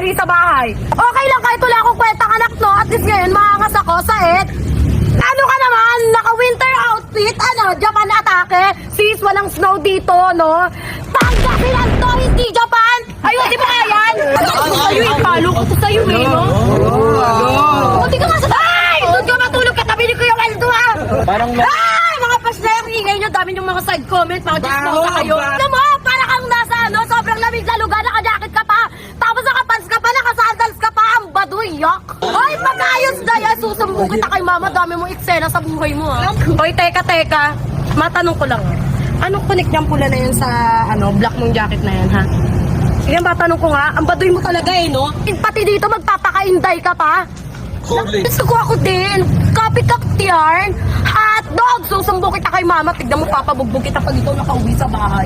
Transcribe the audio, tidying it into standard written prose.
may-ari sa bahay. Okay lang kahit wala akong kwentang anak, no? At least ngayon, maangas ako sa Ano ka naman? Naka-winter outfit? Ano? Japan atake? Sis, walang snow dito, no? Pangasinan to, hindi Japan! Ayun, di ba yan? Ayun, ipalo ko to sa'yo, no? Hindi ka nga sa bahay! Doon ka matulog katabi ni Kuya Waldo, ha? Parang Ay, mga paslayang ingay nyo, dami yung mga side comment, mga disposa kayo. Alam mo, para kang nasa, sobrang lamig na lugar, naka-jacket ka pa, tapos naka-pants ka pa, naka-sandals ka pa, ang baduy, yak. Ay, pag-ayos na yan, susumbong kita kay mama, dami mong eksena sa buhay mo, ha. Hoy, teka, matanong ko lang, anong connect niyang pula na yan sa, black mong jacket na yan, ha? Sige, matanong ko nga, ang baduy mo talaga no? Pati dito, magpapaka-inday ka pa. Gusto ko ako din. Copycat yarn. Hotdog. Susumbong kita kay mama. Tignan mo, papabugbog kita pag ikaw nakauwi sa bahay.